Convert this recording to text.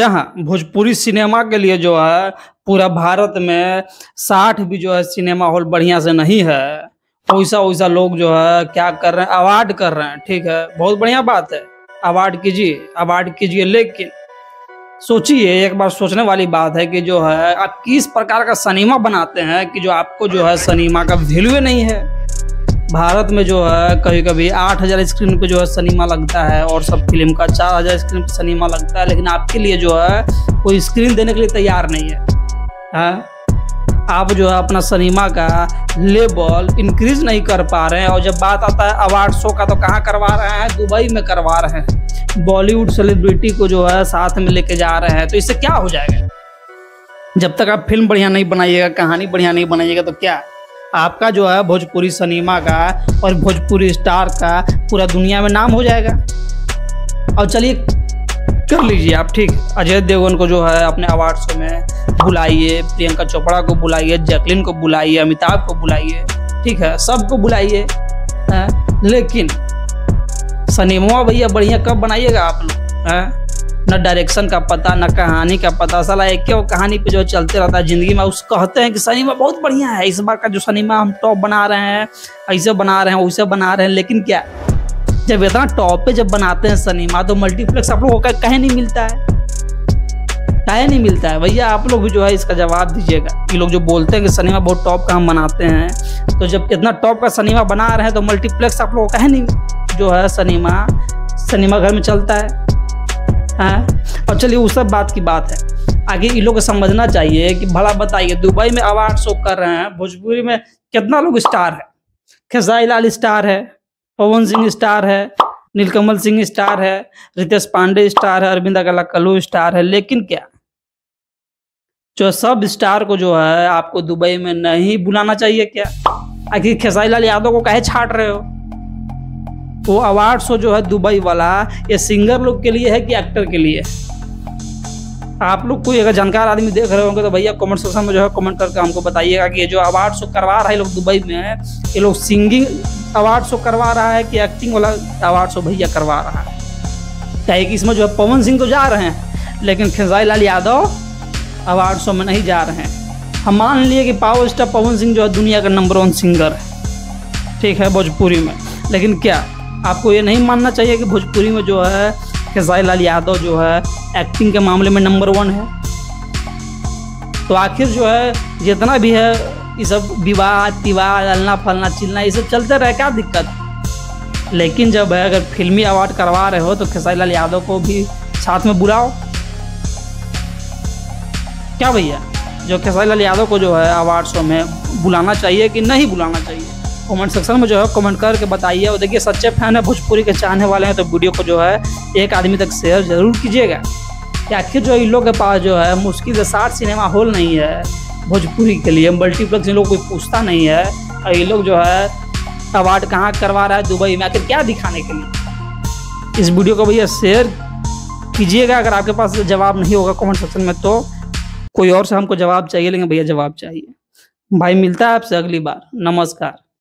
यहाँ भोजपुरी सिनेमा के लिए जो है पूरा भारत में 60 भी जो है सिनेमा हॉल बढ़िया से नहीं है। वैसा वैसा लोग जो है क्या कर रहे हैं, अवार्ड कर रहे हैं। ठीक है, बहुत बढ़िया बात है, अवार्ड कीजिए, लेकिन सोचिए, एक बार सोचने वाली बात है कि जो है आप किस प्रकार का सिनेमा बनाते हैं कि जो आपको जो है सिनेमा का वैल्यू नहीं है। भारत में जो है कभी कभी 8000 स्क्रीन पे जो है सिनेमा लगता है और सब फिल्म का 4000 स्क्रीन पे सिनेमा लगता है, लेकिन आपके लिए जो है कोई स्क्रीन देने के लिए तैयार नहीं है। आप जो है अपना सिनेमा का लेवल इंक्रीज नहीं कर पा रहे हैं। और जब बात आता है अवार्ड शो का, तो कहाँ करवा रहे हैं? दुबई में करवा रहे हैं। बॉलीवुड सेलिब्रिटी को जो है साथ में लेके जा रहे हैं। तो इससे क्या हो जाएगा? जब तक आप फिल्म बढ़िया नहीं बनाइएगा, कहानी बढ़िया नहीं बनाइएगा, तो क्या आपका जो है भोजपुरी सिनेमा का और भोजपुरी स्टार का पूरा दुनिया में नाम हो जाएगा। और चलिए कर लीजिए आप, ठीक, अजय देवगन को जो है अपने अवार्ड शो में बुलाइए, प्रियंका चोपड़ा को बुलाइए, जैकलीन को बुलाइए, अमिताभ को बुलाइए, ठीक है, सबको बुलाइए। लेकिन सिनेमा भैया बढ़िया कब बनाइएगा आप लोग? न डायरेक्शन का पता, न कहानी का पता, साला एक कहानी पे जो चलते रहता है जिंदगी में। उस कहते हैं कि सिनेमा बहुत बढ़िया है, इस बार का जो सिनेमा हम टॉप बना रहे हैं, ऐसे बना रहे हैं, वैसे बना रहे हैं। लेकिन क्या, जब इतना टॉप पे जब बनाते हैं सिनेमा, तो मल्टीप्लेक्स आप लोगों का कहे नहीं मिलता है? कहे नहीं मिलता है भैया? आप लोग भी जो है इसका जवाब दीजिएगा। ये लोग जो बोलते हैं कि सिनेमा बहुत टॉप का हम बनाते हैं, तो जब इतना टॉप का सिनेमा बना रहे हैं, तो मल्टीप्लेक्स आप लोगों का कहे नहीं जो है सिनेमा घर में चलता है। और चलिए उस सब बात की बात है। आगे इन लोग को समझना चाहिए कि भला बताइए, दुबई में अवार्ड शो कर रहे हैं, भोजपुरी में कितना लोग स्टार है? खेसारी लाल स्टार है, पवन सिंह स्टार है, नीलकमल सिंह स्टार है, रितेश पांडे स्टार है, अरविंद कल्लू स्टार है। लेकिन क्या, जो सब स्टार को जो है आपको दुबई में नहीं बुलाना चाहिए क्या? आखिर खेसारी लाल यादव को काहे छाट रहे हो? वो अवार्ड शो जो है दुबई वाला, ये सिंगर लोग के लिए है कि एक्टर के लिए? आप लोग कोई अगर जानकार आदमी देख रहे होंगे तो भैया कमेंट सेक्शन में जो है कमेंट करके हमको बताइएगा कि ये जो अवार्ड शो करवा रहा है लोग दुबई में, ये लोग सिंगिंग अवार्ड शो करवा रहा है कि एक्टिंग वाला अवार्ड शो भैया करवा रहा है? क्या कि इसमें जो है पवन सिंह तो जा रहे हैं, लेकिन खेसारी लाल यादव अवार्ड शो में नहीं जा रहे हैं। हम मान लिए कि पावर स्टार पवन सिंह जो है दुनिया का नंबर 1 सिंगर है, ठीक है, भोजपुरी में। लेकिन क्या आपको ये नहीं मानना चाहिए कि भोजपुरी में जो है खेसारी लाल यादव जो है एक्टिंग के मामले में नंबर 1 है? तो आखिर जो है जितना भी है ये सब विवाद तिवाद, अल्ना फलना चिलना, ये सब चलते रहे, क्या दिक्कत? लेकिन जब है अगर फिल्मी अवार्ड करवा रहे हो तो खेसारी लाल यादव को भी साथ में बुलाओ। क्या भैया, जो खेसारी लाल यादव को जो है अवार्ड शो में बुलाना चाहिए कि नहीं बुलाना चाहिए? कमेंट सेक्शन में जो है कमेंट करके बताइए। और देखिए, सच्चे फैन है, भोजपुरी के चाहने वाले हैं, तो वीडियो को जो है एक आदमी तक शेयर जरूर कीजिएगा। कि आखिर जो इन लोग के पास जो है मुश्किल से 60 सिनेमा हॉल नहीं है भोजपुरी के लिए, मल्टीप्लेक्स इन लोग कोई पूछता नहीं है, और ये लोग जो है अवार्ड कहाँ करवा रहा है दुबई में, आखिर क्या दिखाने के लिए? इस वीडियो को भैया शेयर कीजिएगा। अगर आपके पास जवाब नहीं होगा कमेंट सेक्शन में, तो कोई और से हमको जवाब चाहिए, लेकिन भैया जवाब चाहिए। भाई मिलता है आपसे अगली बार। नमस्कार।